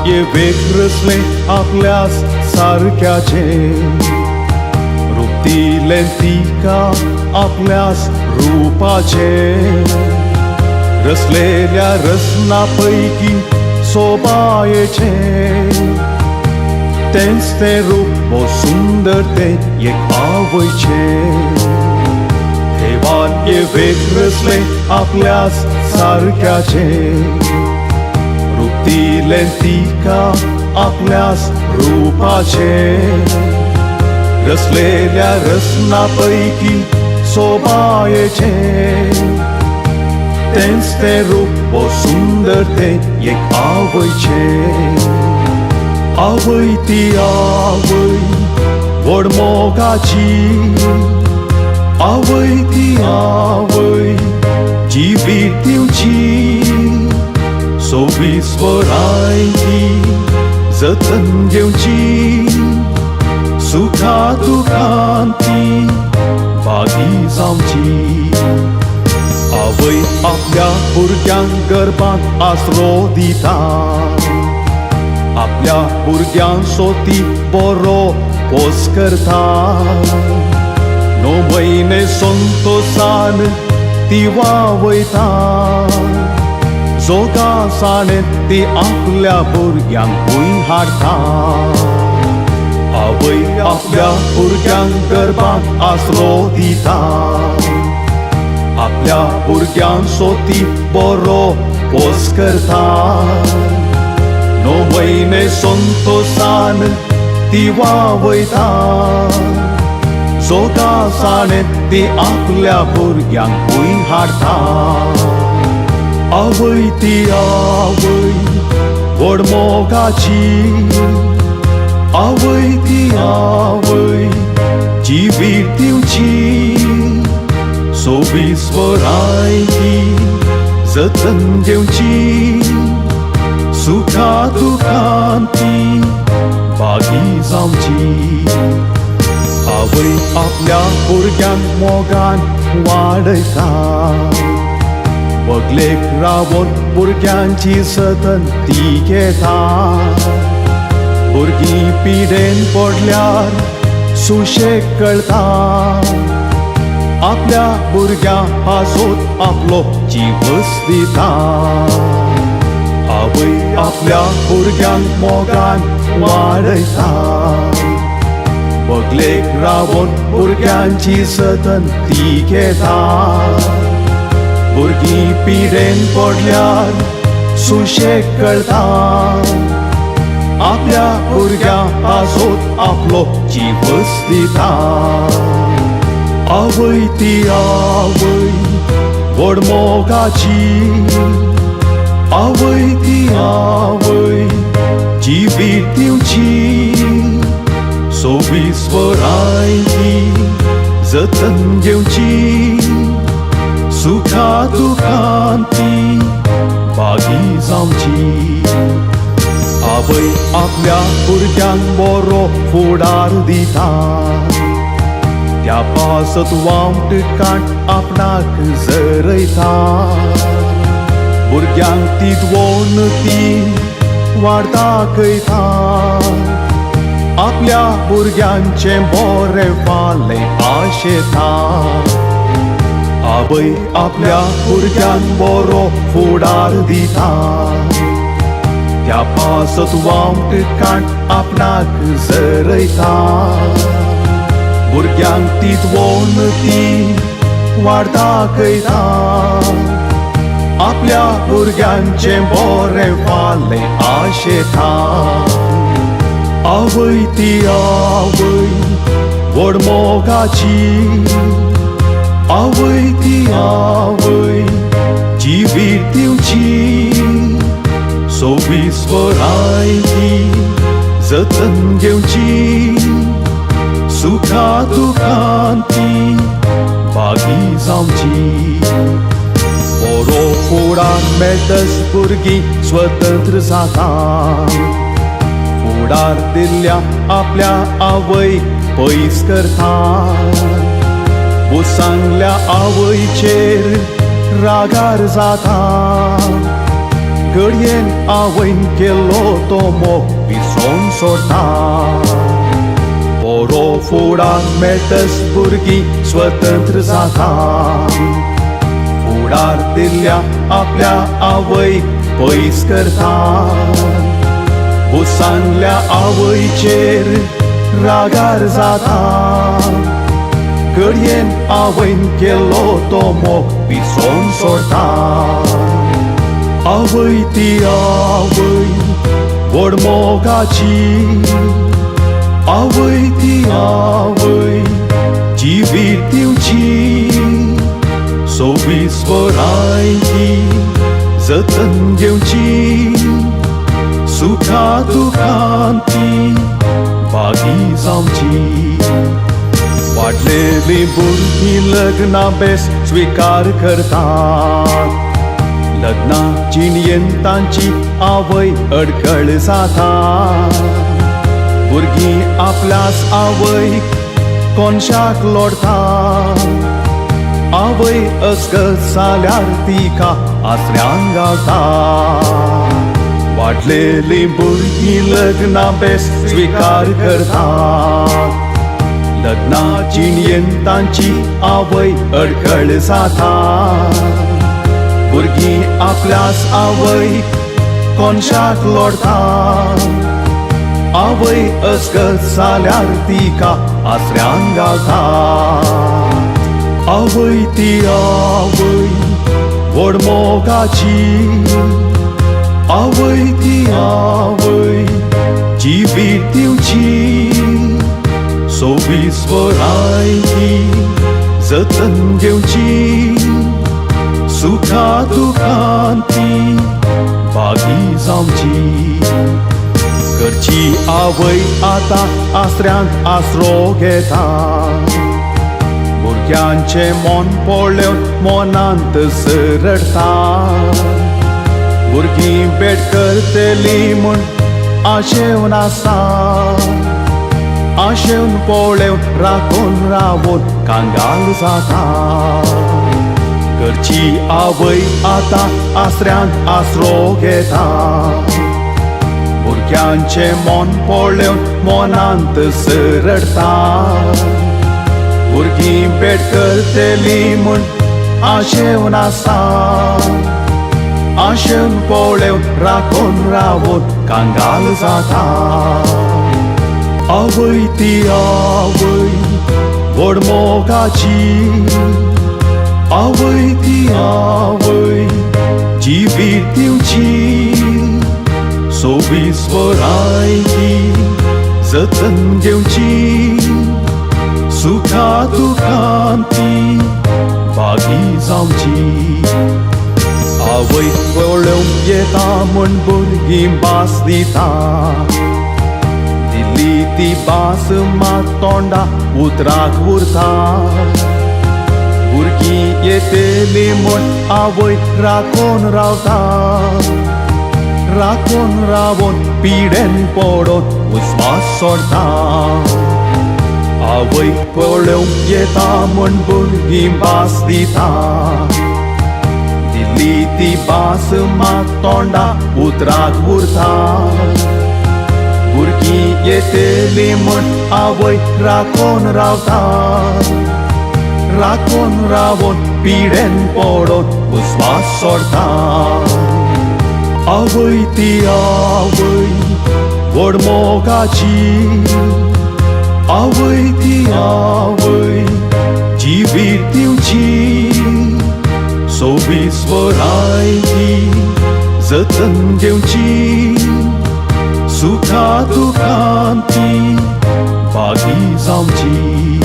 ये वेखरसले आपल्यास सारख्याचे रूप दिले तिका आपल्यास रूपाचे रसलेल्या रसनापैकी सोबायेचे तेच ते रूप व सुंदर ते एक आवयचे देवान ये वेखरसले आपल्यास सारख्याचे रूप दिले तिका आपल्यास रूपाचे रसलेल्या रसनापैकी सोबायेचे तेच ते रूप व सुंदर ते एक आवयचे आवय ती आवय व्हड मोगाची आवय ती आवय जिवीत दिवची सोबीस्वरायची जतन घेवची सुखा दुखांती भागी जावची आवय आपल्या भुरग्यांक गर्भांत आसरो दिता आपल्या भुरग्यांचो ती बरो पोस करता 9 म्हयने संतोषान ती वावयता जोगासाणें ती आपल्या भुरग्यांक भूंय हाडता आवय आपल्या भुरग्यांक गर्भांत आसरो दिता आपल्या भुरग्यांचो ती बरो पोस करता 9 म्हयने संतोषान ती वावयता जोगासाणें ती आपल्या भुरग्यांक भूंय हाडता आवय ती आवय व्हड मोगाची आवय ती आवय जिवीत दिवची सोबीस्वरायची जतन घेवची सुखा दुखांती भागी जावची आवय आपल्या भुरग्यांक मोगान वाडयता वगलेक रावोन भुरग्यांची जतन ती घेता भुरगीं पिडेन पडल्यार सुशेग कळता आपल्या भुरग्यांक हांसोत आपलो जीवस दिता आवय आपल्या भुरग्यांक मोगान वाडयता वगलेक रावोन भुरग्यांची जतन ती घेता भुरगीं पिडेन पडल्यार सुशेग कळता आपल्या भुरग्यांक हांसोत आपलो जीवस दिता आवय ती आवय व्हड मोगाची आवय ती आवय जिवीत दिवची सोबीस्वरायची जतन घेवची सुखा दुखांती भागी जावची आवय आपल्या भुरग्यांक बरो फुडार दिता त्या पासत वामटकांत आपणाक जरयता भुरग्यांक ती द्वोन ती वाडताकयता आपल्या भुरग्यांचे बरे फाले आशेता आवय आपल्या भुरग्यांक बरो फुडार दिता त्या पासत वामटकांत आपणाक जरयता भुरग्यांक ती द्वोन ती वाडताकयता आपल्या भुरग्यांचे बरे फाले आशेता आवय ती आवय व्हड मोगाची आवय ती आवय जिवीत दिवची सोबीस्वरायची जतन घेवची सुखा दुखांती भागी जावची बरो फुडार मेळटच भुरगीं स्वतंत्र जाता फुडार दिल्ल्या आपल्या आवय पयस करता सांगल्या आवयचेर रागार जाता घडयेन आवयन केलो तो मोग विसरून सोडटा बरो फुडार मेळटस भुरगीं स्वतंत्र जाता फुडार दिल्ल्या आपल्या आवयक पयस करता भुसांतल्या आवयचेर रागार जाता घडयेन आवयन केलो तो मोग विसरून सोडता आवय ती आवय व्हड मोगाची आवय ती आवय जिवीत दिवची 24 वरां ती जतन घेवची सुखा दुखांत ती भागी जावची वाडलेली भुरगीं लग्ना बेस स्वीकार करतात लग्नाची नियंतांची आवय अडखळ जाता भुरगीं आपल्याच आवयक कोनशाक लोडता आवय अस्गत जाल्यार तिका आसऱ्यान घालता वाडलेली भुरगीं लग्ना बेस स्वीकार करतात लग्नाची नियंतांची आवय अडखळ जाता भुरगीं आपल्याच आवयक कोनशाक लोडता आवय अस्गत जाल्यार तिका आसऱ्यान घालता आवय ती आवय व्हड मोगाची आवय ती आवय जिवीत दिवची 24 वरां ती जतन घेवची सुखा दुखांत ती भागी जावची घरची आवय आतां आसऱ्यांक आसरो घेता भुरग्यांचे मोन पळोवन मोनांत रडता भुरगीं भेट करतली म्हूण आशेवन आसा आशेवन पळोवन राखून रावून कांगाल जाता घरची आवय आतां आसऱ्यांक आसरो घेता भुरग्यांचे मोन पळोवन मोनांत रडता भुरगीं भेट करतली म्हूण आशेवन आसा आशेवन पळोवन राखून रावून कांगाल जाता आवय ती आवय व्हड मोगाची आवय ती आवय जिवीत दिवची 24 वरां ती जतन घेवची सुखा दुखांत ती भागी जावची आवय ती आवय व्हड मोगाची आवय ती आवय जिवीत दिवची 24 वरां ती जतन घेवची सुखा दुखांत ती भागी जावची आवय ती आवय व्हड मोगाची आवय ती आवय जिवीत दिवची 24 वरां ती जतन घेवची सुखा दुखांत ती भागी जावची आवय पळोवंक येता म्हूण भुरगीं भास दिता दिल्ली ती भास मात तोंडा उतराक उरता भुरगीं येतली म्हूण आवय राखून रावता राखून रावून पिडेन पडोवन उस्वास सोडता आवय पळोवंक येता म्हूण भुरगीं भास दिता दिल्ली ती भास मात तोंडा उतराक उरता भुरगीं येतली म्हूण आवय राखून रावता राखून रावून पिडेन पडोवन उस्वास सोडता आवय ती आवय व्हड मोगाची आवय ती आवय जिवीत दिवची 24 वरां ती जतन घेवची सुखा दुखांत ती भागी जावची